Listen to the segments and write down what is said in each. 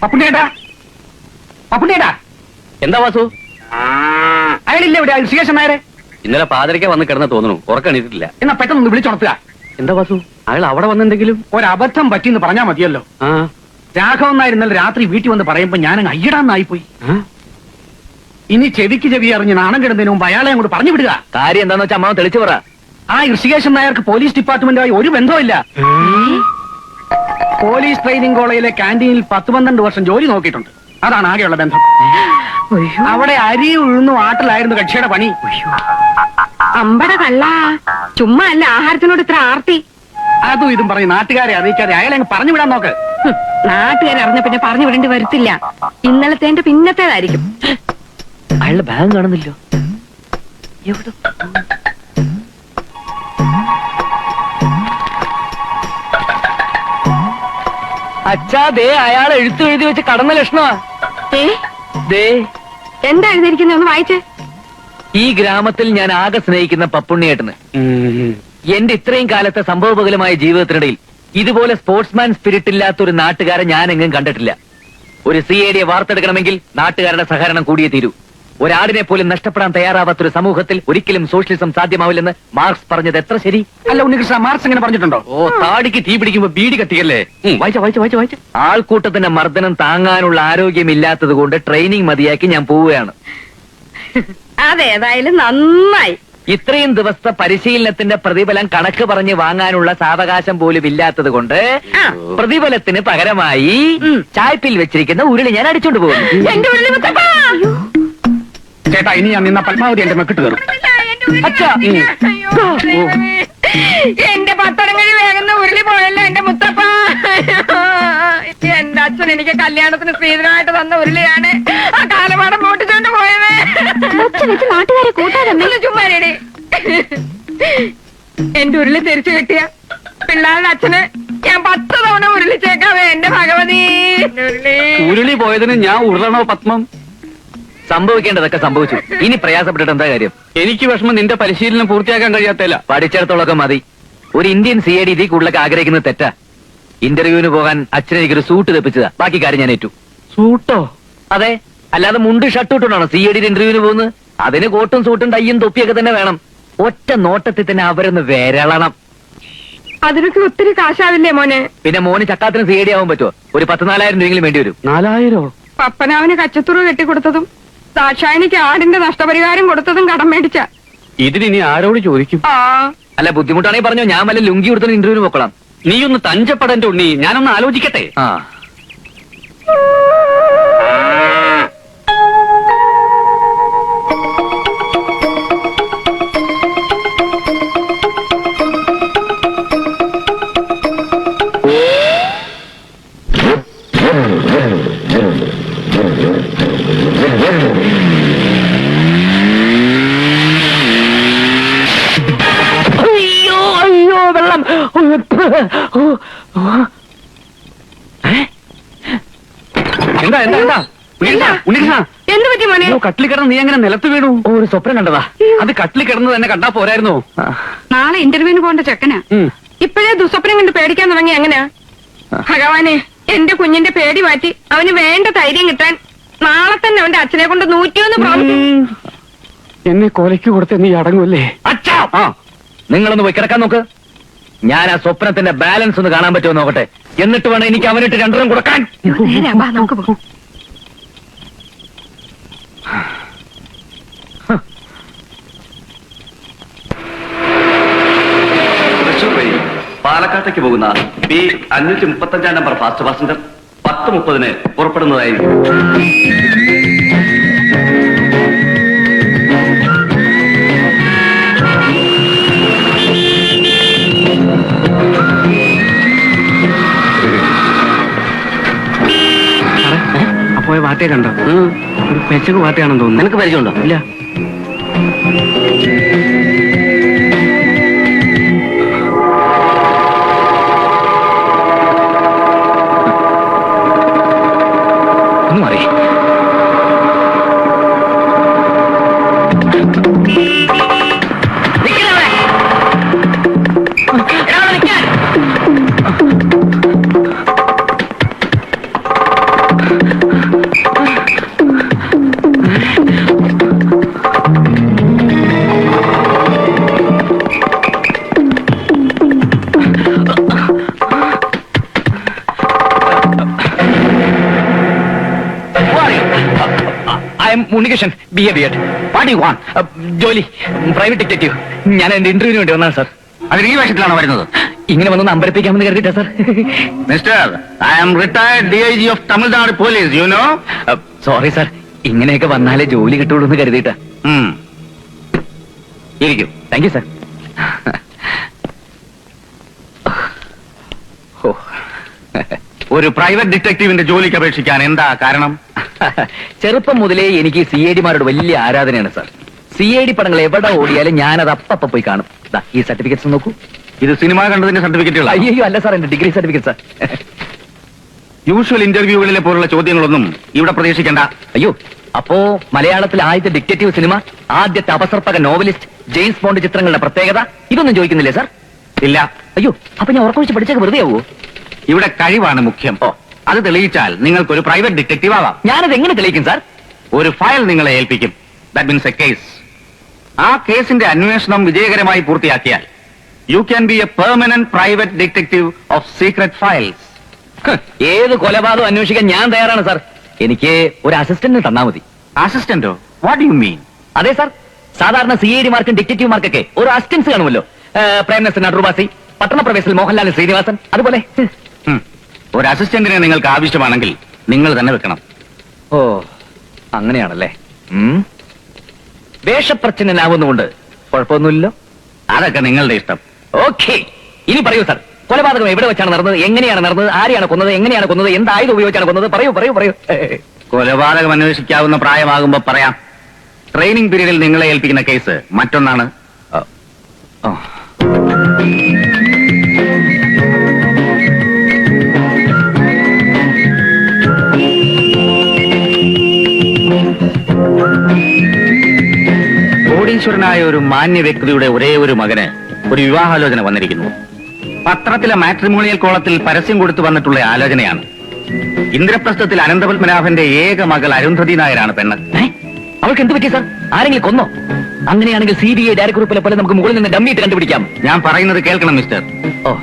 പപ്പുണ്ണിയേട്ടാ, പപ്പുണ്ണിയേട്ടാ. എന്താ വാസു? അയാളില്ല ഇവിടെ, ഋഷികേശൻ നായരെ. ഇന്നലെ പാതിരയ്ക്ക് വന്ന് കിടന്ന് തോന്നുന്നു, ഉറക്കണിട്ടില്ല. എന്നാ പെട്ടെന്ന് വിളിച്ചുണർത്തുക. എന്താ വാസു, അയാൾ അവിടെ വന്നെന്തെങ്കിലും? ഒരബദ്ധം പറ്റിന്ന് പറഞ്ഞാ മതിയല്ലോ. രാഘവൻ നായർ ഇന്നലെ രാത്രി വീട്ടിൽ വന്ന് പറയുമ്പോ ഞാനങ്ങ് അയ്യടാന്നായിപ്പോയി. ഇനി ചെവിക്ക് ചെവി അറിഞ്ഞ് നാണം കിടന്നതിന് മുമ്പ് അയാളെ അങ്ങോട്ട് പറഞ്ഞു വിടുക. കാര്യം എന്താന്ന് വെച്ചാൽ അമ്മാവൻ തെളിച്ചു പറ. ആ ഋഷികേശൻ നായർക്ക് പോലീസ് ഡിപ്പാർട്ട്മെന്റുമായി ഒരു ബന്ധമില്ല. പോലീസ് ട്രെയിനിങ് കോളേജിലെ ക്യാന്റീനിൽ 10-12 വർഷം ജോലി നോക്കിയിട്ടുണ്ട്. അതാണ് ആകെയുള്ള ബന്ധം. അവിടെ അരി ഉഴുന്നും ആട്ടിലായിരുന്നു കക്ഷിയുടെ പണി. അമ്പട കള്ള, ചുമ്മാ അല്ല ആഹാരത്തിനോട് ഇത്ര ആർത്തി. അതും ഇതും പറഞ്ഞ് നാട്ടുകാരെ അറിയിക്കാതെ അയാളെ അങ്ങ് പറഞ്ഞു വിടാൻ നോക്ക്. നാട്ടുകാരെ അറിഞ്ഞ പിന്നെ പറഞ്ഞു വിടേണ്ടി വരത്തില്ല. ഇന്നലത്തെ പിന്നത്തേതായിരിക്കും. അയാളുടെ ബാഗ് കാണുന്നില്ലോ. എവിടെ? അച്ഛാ, ദേ അയാൾ എഴുത്തു എഴുതി വെച്ച് കടന്ന ലക്ഷണമാ. എന്താ എഴുതിയിരിക്കുന്നത്, ഒന്ന് വായിച്ചേ. ഈ ഗ്രാമത്തിൽ ഞാൻ ആകെ സ്നേഹിക്കുന്ന പപ്പുണ്ണിയേട്ടന് എന്റെ ഇത്രയും കാലത്തെ സംഭവബഹുലമായ ജീവിതത്തിനിടയിൽ ഇതുപോലെ സ്പോർട്സ്മാൻ സ്പിരിറ്റ് ഇല്ലാത്ത ഒരു നാട്ടുകാരെ ഞാൻ എങ്ങും കണ്ടിട്ടില്ല. ഒരു CID വാർത്തെടുക്കണമെങ്കിൽ നാട്ടുകാരുടെ സഹകരണം കൂടിയേ തീരൂ. ഒരാടിനെ പോലും നഷ്ടപ്പെടാൻ തയ്യാറാവാത്തൊരു സമൂഹത്തിൽ ഒരിക്കലും സോഷ്യലിസം സാധ്യമാവില്ലെന്ന് മാർക്സ് പറഞ്ഞത് എത്ര ശരി. അല്ല ഉണ്ണികൃഷ്ണ, മാർക്സ് എങ്ങനെ പറഞ്ഞിട്ടുണ്ടോ? ഓ, താടിക്ക് തീ പിടിക്കുമ്പോ ബീഡി കത്തിക്കല്ലേ. വായിച്ച ആൾക്കൂട്ടത്തിന്റെ മർദ്ദനം താങ്ങാനുള്ള ആരോഗ്യമില്ലാത്തത് കൊണ്ട് ട്രെയിനിങ് മതിയാക്കി ഞാൻ പോവുകയാണ്. അതേതായാലും നന്നായി. ഇത്രയും ദിവസത്തെ പരിശീലനത്തിന്റെ പ്രതിഫലം കണക്ക് പറഞ്ഞ് വാങ്ങാനുള്ള സാവകാശം പോലും ഇല്ലാത്തത് കൊണ്ട് പ്രതിഫലത്തിന് പകരമായി ചായ്പിൽ വെച്ചിരിക്കുന്ന ഉരുളി ഞാൻ അടിച്ചോണ്ട് പോകും. ചേട്ടാ, ഇനി ഞാൻ നിന്ന പത്മാവതി എന്റെ മെക്കിട്ട് കയറും. എന്റെ പത്തരങ്ങഴി വേഗം ഉരുളി പോയല്ലോ എന്റെ മുത്തപ്പ. എന്റെ അച്ഛൻ എനിക്ക് കല്യാണത്തിന് സ്ത്രീധനമായിട്ട് തന്ന ഉരുളിയാണ് ആ കാലമാടം പൊട്ടിച്ചോണ്ട് പോയത്. നാട്ടുകാരെ കൂട്ടാതെ ചുമ്മാരേടി. എന്റെ ഉരുളി തിരിച്ചു കിട്ടിയ പിള്ളേരുടെ അച്ഛന് ഞാൻ 10 തവണ ഉരുളിച്ചേക്കാവേ എന്റെ ഭഗവതി. ഉരുളി പോയതിന് ഞാൻ ഉരുളണോ പത്മം? സംഭവിക്കേണ്ടതൊക്കെ സംഭവിച്ചു. ഇനി പ്രയാസപ്പെട്ടിട്ട് എന്താ കാര്യം? എനിക്ക് വിഷമം നിന്റെ പരിശീലനം പൂർത്തിയാക്കാൻ കഴിയാത്തല്ല. പഠിച്ചിടത്തോളൊക്കെ മതി. ഒരു ഇന്ത്യൻ CID ഇതിൽ കൂടുതലൊക്കെ ആഗ്രഹിക്കുന്നത് തെറ്റാ. ഇന്റർവ്യൂവിന് പോകാൻ അച്ഛനെ എനിക്കൊരു സൂട്ട് തെപ്പിച്ചതാ. ബാക്കി കാര്യം ഞാൻ ഏറ്റു. സൂട്ടോ? അതെ, അല്ലാതെ മുണ്ട് ഷർട്ട് ഇട്ടുകൊണ്ടാണോ CID ഇന്റർവ്യൂവിന് പോകുന്നത്? അതിന് കോട്ടും സൂട്ടും ടൈയും തൊപ്പിയൊക്കെ തന്നെ വേണം. ഒറ്റ നോട്ടത്തിൽ തന്നെ അവരൊന്ന് വിരളണം. അതിനൊക്കെ ഒത്തിരി കാശാവില്ലേ മോനെ? പിന്നെ മോന് ചക്കാത്തിന് CID ആവാൻ പറ്റുമോ? ഒരു 10-4,000 രൂപയെങ്കിലും വേണ്ടി വരും. 4,000? പപ്പനാവിന് കച്ചത്തുറു കെട്ടിക്കൊടുത്തതും സാക്ഷായനിക്ക് ആടിന്റെ നഷ്ടപരിഹാരം കൊടുത്തതും കടം മേടിച്ച. ഇതിനി ആരോട് ചോദിക്കും? അല്ല, ബുദ്ധിമുട്ടാണെങ്കിൽ പറഞ്ഞോ, ഞാൻ വല്ല ലുങ്കി കൊടുത്ത ഇന്റർവ്യൂവിന് പോക്കണം. നീ ഒന്ന് തഞ്ചപ്പെടന്റെ ഉണ്ണി, ഞാനൊന്ന് ആലോചിക്കട്ടെ. വെള്ളം. എന്താ എന്താ എന്താ ഉണ്ണികൃഷ്ണ, എന്ത് പറ്റി മോനെ? കട്ടിൽ കിടന്ന് നീ എങ്ങനെ നിലത്ത് വീണു? ഒരു സ്വപ്നം കണ്ടതാ. അത് കട്ടിൽ കിടന്ന് തന്നെ കണ്ടാ പോരായിരുന്നോ? നാളെ ഇന്റർവ്യൂവിന് പോകേണ്ട ചെക്കനാ. ഇപ്പോഴേ ദുസ്വപ്നം കൊണ്ട് പേടിക്കാൻ തുടങ്ങി. എങ്ങനെയാ ഭഗവാനെ, എന്റെ കുഞ്ഞിന്റെ പേടി മാറ്റി അവന് വേണ്ട ധൈര്യം കിട്ടാൻ നാളെ തന്നെ അവന്റെ അച്ഛനെ കൊണ്ട് 101 പ്രാവശ്യം എന്നെ കൊലയ്ക്ക് കൊടുത്ത് നീ അടങ്ങൂല്ലേ? അച്ഛാ, നിങ്ങളൊന്ന് പോയി കിടക്കാൻ നോക്ക്. ഞാൻ ആ സ്വപ്നത്തിന്റെ ബാലൻസ് ഒന്ന് കാണാൻ പറ്റുമോ നോക്കട്ടെ. എന്നിട്ട് വേണം എനിക്ക് അവനിട്ട് 2 കൊടുക്കാൻ. നമുക്ക് പോകും. തൃശൂർ വഴി പാലക്കാട്ടേക്ക് പോകുന്ന B535 നമ്പർ ഫാസ്റ്റ് പാസഞ്ചർ 10:30 പുറപ്പെടുന്നതായിരിക്കും. പോയ വാട്ടയെ കണ്ടോ? ഒരു പെച്ചക്ക് വാട്ടയാണെന്ന് തോന്നുന്നു. നിനക്ക് പരിചയമുണ്ടോ? ഇല്ല. ഒന്ന് മാറി. I M Unnikrishnan BA. What you want? ജോലി പ്രൈവറ്റ് ഡിറ്റക്റ്റീവ്. ഞാൻ എന്റെ ഇന്റർവ്യൂവിന് വേണ്ടി വന്നതാണ് സാർ. അതിന് ഈ വേഷത്തിലാണോ വരുന്നത്? ഇങ്ങനെ വന്നൊന്ന് അമ്പരപ്പിക്കാമെന്ന് കരുതിട്ടാ sir. Mister, I am retired DIG of Tamil Nadu police, you know. Sorry sir, ഇങ്ങനെയൊക്കെ വന്നാലേ ജോലി കിട്ടുള്ളൂ എന്ന് കരുതിട്ടാ. ഇരിക്കും. Thank you sir. ഒരു പ്രൈവറ്റ് ഡിറ്റക്റ്റീവിന്റെ ജോലിക്ക് അപേക്ഷിക്കാൻ എന്താ കാരണം? ചെറുപ്പം മുതലേ എനിക്ക് CID മാരോട് വലിയ ആരാധനയാണ് സാർ. CID പടങ്ങൾ എവിടെ ഓടിയാലും ഞാനത് അപ്പ പോയി കാണും. ദാ, ഈ സർട്ടിഫിക്കറ്റ്സ് നോക്കൂ. ഇത് സിനിമ കണ്ടതിന്റെ സർട്ടിഫിക്കറ്റുകളാണ്. അയ്യോ അല്ല സാർ, എന്റെ ഡിഗ്രി സർട്ടിഫിക്കറ്റ് സാർ. യൂഷ്വൽ ഇന്റർവ്യൂകളിലെ പോലുള്ള ചോദ്യങ്ങളൊന്നും ഇവിടെ പ്രതീക്ഷിക്കേണ്ട. അയ്യോ, അപ്പോ മലയാളത്തിലെ ആദ്യത്തെ ഡിറ്റക്റ്റീവ് സിനിമ, ആദ്യത്തെ അപസർപ്പക നോവലിസ്റ്റ്, ജെയിംസ് ബോണ്ട് ചിത്രങ്ങളുടെ പ്രത്യേകത, ഇതൊന്നും ചോദിക്കുന്നില്ലേ സാർ? ഇല്ല. അയ്യോ, അപ്പൊ ഞാൻ ഉറക്കൊഴിച്ച് പഠിച്ചൊക്കെ വെറുതെ ആവോ? ഇവിടെ കഴിവാണ് മുഖ്യം. അത് തെളിയിച്ചാൽ നിങ്ങൾക്കൊരു പ്രൈവറ്റ് ഡിറ്റക്റ്റീവ് ആവാം. ഞാനത് എങ്ങനെ തെളിയിക്കും സാർ? ഒരു ഫയൽ നിങ്ങളെ ഏൽപ്പിക്കും. That means a case. ആ കേസിന്റെ അന്വേഷണം വിജയകരമായി പൂർത്തിയാക്കിയാൽ you can be a permanent private detective of secret files. ഏത് കൊലപാതകം അന്വേഷിക്കാൻ ഞാൻ തയ്യാറാണ് സാർ. എനിക്ക് ഒരു അസിസ്റ്റന്റിന് തന്നാ മതി. അസിസ്റ്റന്റോ? What you mean? അതെ സാർ, സാധാരണ CID മാർക്കും ഡിറ്റക്റ്റീവ് മാർക്കൊക്കെ ഒരു അസിസ്റ്റൻസ് കാണുമല്ലോ. പ്രേംനസൻ അടൂർവാസി, പട്ടണപ്രവേശിൽ മോഹൻലാൽ ശ്രീനിവാസൻ, അതുപോലെ. ഒരു അസിസ്റ്റന്റിനെ നിങ്ങൾക്ക് ആവശ്യമാണെങ്കിൽ നിങ്ങൾ തന്നെ വെക്കണം. ഓ, അങ്ങനെയാണല്ലേ. വേഷപ്രച്ഛന്നനാവുന്നുകൊണ്ട് കുഴപ്പമൊന്നുമില്ലല്ലോ. അതൊക്കെ നിങ്ങളുടെ ഇഷ്ടം. ഓക്കെ, ഇനി പറയൂ സാർ, കൊലപാതകം എവിടെ വെച്ചാണ് നടന്നത്, എങ്ങനെയാണ് നടന്നത്, ആരെയാണ് കൊന്നത്, എങ്ങനെയാണ് കൊന്നത്, എന്ത് ആയുധം ഉപയോഗിച്ചാണ് കൊന്നത്? പറയൂ പറയൂ പറയൂ. കൊലപാതകം അന്വേഷിക്കാവുന്ന പ്രായമാകുമ്പോ പറയാം. ട്രെയിനിങ് പീരീഡിൽ നിങ്ങളെ ഏൽപ്പിക്കുന്ന കേസ് മറ്റൊന്നാണ്. കോടീശ്വരനായ ഒരു മാന്യ വ്യക്തിയുടെ ഒരേ ഒരു മകന് ഒരു വിവാഹാലോചന വന്നിരിക്കുന്നു. പത്രത്തിലെ മാട്രിമോണിയൽ കോളത്തിൽ പരസ്യം കൊടുത്തു വന്നിട്ടുള്ള ആലോചനയാണ്. ഇന്ദ്രപ്രസ്ഥത്തിൽ അനന്തപത്മനാഭന്റെ ഏക മകൾ അരുന്ധതി നായരാണ് പെണ്ണ്. അവൾക്ക് എന്ത് പറ്റി സാർ? ആരെങ്കിലും കൊന്നോ? അങ്ങനെയാണെങ്കിൽ CBI ഡയറക്ടർ പോലെ നമുക്ക് മുകളിൽ നിന്ന് ഡമ്മിയിട്ട് കണ്ടുപിടിക്കാം. ഞാൻ പറയുന്നത് കേൾക്കണം മിസ്റ്റർ. ഓ,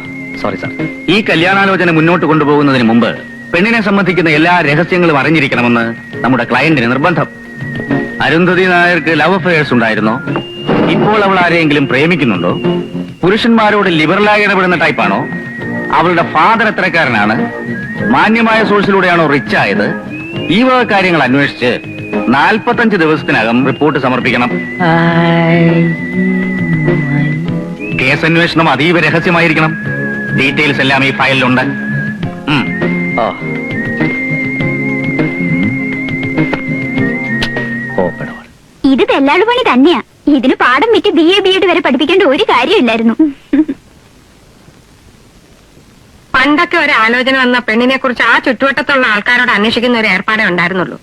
സോറി സാർ. ഈ കല്യാണാലോചന മുന്നോട്ട് കൊണ്ടുപോകുന്നതിന് മുമ്പ് പെണ്ണിനെ സംബന്ധിക്കുന്ന എല്ലാ രഹസ്യങ്ങളും അറിഞ്ഞിരിക്കണമെന്ന് നമ്മുടെ ക്ലയന്റിന് നിർബന്ധം. അരുന്ധതി നായർക്ക് ലവ് അഫയേഴ്സ് ഉണ്ടായിരുന്നോ? ഇപ്പോൾ അവൾ ആരെയെങ്കിലും പ്രേമിക്കുന്നുണ്ടോ? പുരുഷന്മാരോട് ലിബറലായി ഇടപെടുന്ന ടൈപ്പാണോ? അവളുടെ ഫാദർ എത്രക്കാരനാണ്? മാന്യമായ സോഴ്സിലൂടെയാണോ റിച്ച് ആയത്? ഈ വക കാര്യങ്ങൾ അന്വേഷിച്ച് 45 ദിവസത്തിനകം റിപ്പോർട്ട് സമർപ്പിക്കണം. കേസ് അന്വേഷണം അതീവ രഹസ്യമായിരിക്കണം. ഡീറ്റെയിൽസ് എല്ലാം ഈ ഫയലിലുണ്ട്. ഇത് തെല്ലാളു പണി തന്നെയാ. ഇതിന് പാഠം വിറ്റ് BA BEd വരെ പഠിപ്പിക്കേണ്ട ഒരു കാര്യമില്ലായിരുന്നു. പണ്ടൊക്കെ ഒരു ആലോചന വന്ന പെണ്ണിനെ കുറിച്ച് ആ ചുറ്റുവട്ടത്തുള്ള ആൾക്കാരോട് അന്വേഷിക്കുന്ന ഒരു ഏർപ്പാടേ ഉണ്ടായിരുന്നുള്ളൂ.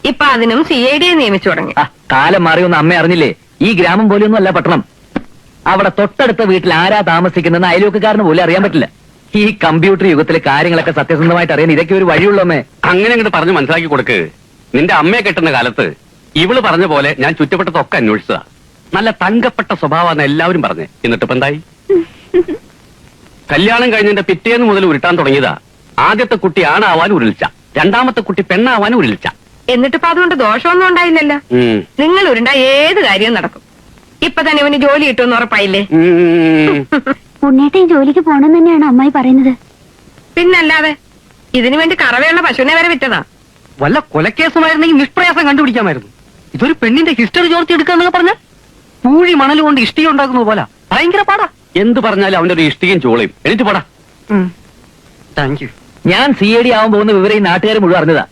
ഇപ്പൊ അതിനും CID നിയമിച്ചു തുടങ്ങി. കാലം മാറിയൊന്ന് അമ്മ അറിഞ്ഞില്ലേ? ഈ ഗ്രാമം പോലെയൊന്നും അല്ല പട്ടണം. അവിടെ തൊട്ടടുത്ത വീട്ടിൽ ആരാ താമസിക്കുന്നതെന്ന് അയൽവക്കക്കാരന് പോലും അറിയാൻ പറ്റില്ല. ഈ കമ്പ്യൂട്ടർ യുഗത്തിലെ കാര്യങ്ങളൊക്കെ സത്യസന്ധമായിട്ട് അറിയാൻ ഇതൊക്കെ ഒരു വഴിയുള്ളമ്മേ. അങ്ങനെ അങ്ങോട്ട് പറഞ്ഞ് മനസ്സിലാക്കി കൊടുക്ക്. നിന്റെ അമ്മയെ കെട്ടുന്ന കാലത്ത് ഇവള് പറഞ്ഞ പോലെ ഞാൻ ചുറ്റപ്പെട്ടതൊക്കെ അന്വേഷിച്ചതാ. നല്ല തങ്കപ്പെട്ട സ്വഭാവമാണ് എല്ലാവരും പറഞ്ഞ്. എന്നിട്ടിപ്പോ എന്തായി? കല്യാണം കഴിഞ്ഞതിന്റെ പിറ്റേന്ന് മുതൽ ഉരുട്ടാൻ തുടങ്ങിയതാ. ആദ്യത്തെ കുട്ടി ആണാവാൻ ഉരുളിച്ച, രണ്ടാമത്തെ കുട്ടി പെണ്ണാവാൻ ഉരുളിച്ച. എന്നിട്ടിപ്പോ അതുകൊണ്ട് ദോഷമൊന്നും ഉണ്ടായില്ലല്ലോ. നിങ്ങൾ ഉരുണ്ട ഏത് കാര്യവും നടക്കും. ഇപ്പൊ തന്നെ ഇവന് ജോലി കിട്ടുമെന്ന് ഉറപ്പായില്ലേ? ഉണ്ണേട്ടൻ ജോലിക്ക് പോണെന്ന് തന്നെയാണ് അമ്മായി പറയുന്നത്. പിന്നല്ലാതെ ഇതിനു വേണ്ടി കറവയുള്ള പശുവിനെ വരെ വിറ്റതാ. വല്ല കൊലക്കേസുമായിരുന്നെങ്കിൽ നിഷ്പ്രയാസം കണ്ടുപിടിക്കാമായിരുന്നു. ഇതൊരു പെണ്ണിന്റെ ഹിസ്റ്ററി ചോർത്തി എടുക്കാന്നൊക്കെ പറഞ്ഞ പൂഴി മണൽ കൊണ്ട് ഇഷ്ടിക ഉണ്ടാക്കുന്നത് പോലെ ഭയങ്കര പാടാ. എന്ത് പറഞ്ഞാലും അവന്റെ ഒരു ഇഷ്ടികയും ചോളയും. എനിക്ക് പോടാ. Thank you. ഞാൻ CID ആവാൻ പോകുന്ന വിവരം ഈ നാട്ടുകാർ മുഴുവൻ അറിഞ്ഞതാ.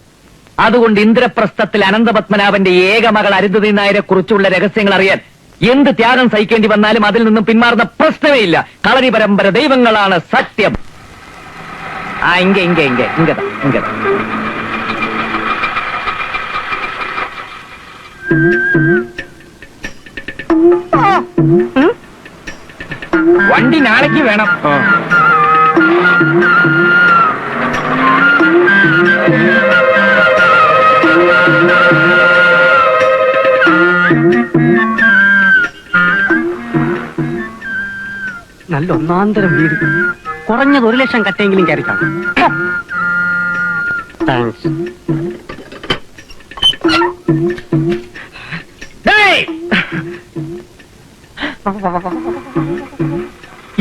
അതുകൊണ്ട് ഇന്ദ്രപ്രസ്ഥത്തിൽ അനന്തപത്മനാഭന്റെ ഏക മകൾ അരുന്ധതി നായരെ കുറിച്ചുള്ള രഹസ്യങ്ങൾ അറിയാൻ എന്ത് ത്യാഗം സഹിക്കേണ്ടി വന്നാലും അതിൽ നിന്നും പിന്മാറുന്ന പ്രശ്നമേ ഇല്ല. കളരി പരമ്പര ദൈവങ്ങളാണ് സത്യം. ഇങ്ങതാ വണ്ടി നാളേക്ക് വേണം. നല്ല ഒന്നാന്തരം വീട്. കുറഞ്ഞത് 1 ലക്ഷം കട്ടെങ്കിലും കയറി കാണും. താങ്ക്സ്.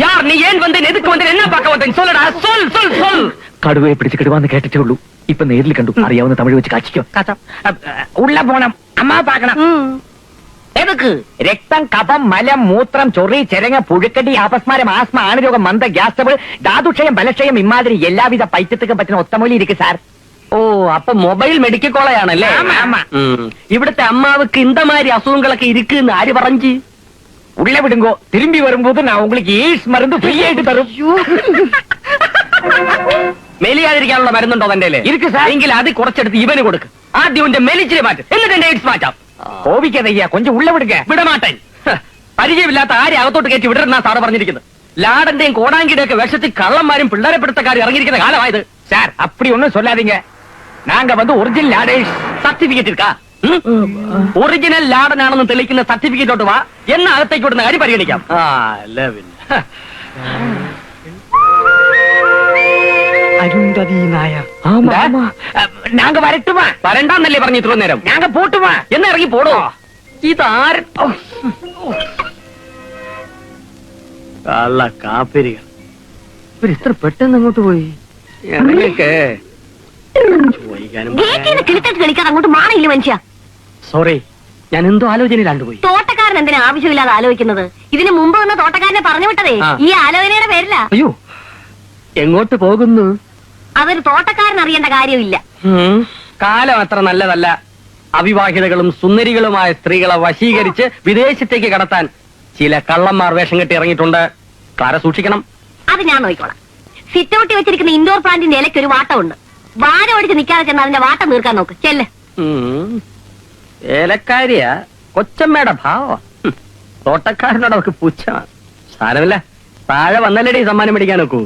யார் நீ ஏன் வந்தேன் எதுக்கு வந்தேன் என்ன பார்க்க வந்தேன் சொல்லடா சொல் சொல் சொல் കടുവയെ പിടിച്ച് കിടുവാന്ന് കേട്ടിട്ടേ ഉള്ളൂ ഇപ്പൊ നേരിൽ കണ്ടു അറിയാവുന്ന തമിഴ് വെച്ച് കാച്ചിക്കോ ഉള്ള പോണം അമ്മ പാക്കണം എതുക്ക് രക്തം കഫം മലം മൂത്രം ചൊറി ചെരങ്ങ പുഴുക്കടി അപസ്മാരം ആസ്മ ആണരോഗം മന്ദ ഗ്യാസ് ട്രബിൾ ധാതുക്ഷയം ബലക്ഷയം ഇമാതിരി എല്ലാവിധ പൈത്യത്തുക്കും പറ്റുന്ന ഒത്തമൊഴി ഇരിക്കും സാർ ഓ അപ്പൊ മൊബൈൽ മെഡിക്കൽ കോളേജാണല്ലേ? ഇവിടുത്തെ അമ്മാവുക്ക് ഇന്തമാതിരി അസുഖങ്ങളൊക്കെ ഇരിക്കുന്ന ആര് പറഞ്ഞു? ഉള്ള വിടുങ്കോ തിരുമ്പി വരുമ്പോൾ ഞാൻ உங்களுக்கு എയ്ഡ്സ് മരുന്ന് ഫ്രീ ആയിട്ട് തരും മെലിയാതിരിക്കാനുള്ള മരുന്നുണ്ടോ തന്റെ ഇരിക്ക് സാർ. എങ്കിൽ അത് കുറച്ചെടുത്ത് ഇവന് കൊടുക്ക്. ആദ്യം എന്റെ മെലിച്ചിനെ മാറ്റും എന്നിട്ട് എന്റെ എയ്ഡ്സ് മാറ്റാം. കോപിക്കാതയ്യ കൊഞ്ചം ഉള്ള വിടുക വിടമാട്ടൻ. പരിചയമില്ലാത്ത ആരെ അകത്തോട്ട് കയറ്റി വിടരുന്ന സാറ് പറഞ്ഞിരിക്കുന്നത്. ലാടന്റെയും കോടാങ്കിയുടെയും ഒക്കെ വേഷത്തിൽ കള്ളന്മാരും പിള്ളേരെ പിടുത്തക്കാരും ഇറങ്ങിയിരിക്കുന്ന കാലമായത്. சார் அப்படி ஒண்ணும் சொல்லாதீங்க நாங்க வந்து ஒரிஜினல் லாடேஷ் സർട്ടിഫിക്കറ്റ് എടുക്കാ. ഒറിജിനൽ ലാടനാണെന്ന് തെളിയിക്കുന്ന സർട്ടിഫിക്കറ്റോട്ട് വാ. എന്ന അകത്തേക്ക് വിടുന്ന കാര്യം പരിഗണിക്കാം. അരുന്ധതി നായർ நாங்க வரட்டுமா വരണ്ടാന്നല്ലേ പറഞ്ഞു ഇത്ര നേരം? நாங்க போட்டுமா എന്ന് ഇറങ്ങി പോടോ. ഇതാര് കാപ്പിരികൾ ഇത്ര പെട്ടെന്ന് അങ്ങോട്ട് പോയി. ഞങ്ങൾക്ക് കിളിത്തട്ട് കളിക്കാതെ അങ്ങോട്ട് മാറിയില്ല മനുഷ്യ. സോറി, ഞാൻ എന്തോ ആലോചനയിലാണ്ട് പോയി. തോട്ടക്കാരൻ എന്തിനാ ആവശ്യമില്ലാതെ ആലോചിക്കുന്നത്? ഇതിന് മുമ്പ് വന്ന തോട്ടക്കാരനെ പറഞ്ഞു വിട്ടതേ ആ. ഈ ആലോചനയുടെ പേരില. അയ്യോ, എങ്ങോട്ട് പോകുന്നു? അതൊരു തോട്ടക്കാരൻ അറിയേണ്ട കാര്യമില്ല. കാലം അത്ര നല്ലതല്ല. അവിവാഹിതകളും സുന്ദരികളുമായ സ്ത്രീകളെ വശീകരിച്ച് വിദേശത്തേക്ക് കടത്താൻ ചില കള്ളന്മാർ വേഷം കെട്ടി ഇറങ്ങിയിട്ടുണ്ട്. കാര സൂക്ഷിക്കണം. അത് ഞാൻ നോക്കിക്കോളാം. സിറ്റൗട്ടി വെച്ചിരിക്കുന്ന ഇൻഡോർ പ്ലാന്റിന്റെ ഇലയ്ക്ക് ഒരു വാട്ടമുണ്ട്. വാര ഓടിച്ച് നിൽക്കാതെ ചെന്ന് അതിന്റെ വാട്ടം തീർക്കാൻ നോക്ക്. ചെല്ല്. ഏലക്കാരിയാ കൊച്ചമ്മയുടെ ഭാവം. തോട്ടക്കാരനോട് അവർക്ക് പുച്ഛമാണ്. സാരമില്ല, താഴെ വന്നല്ലേടി സമ്മാനം മേടിക്കാൻ നോക്കൂ.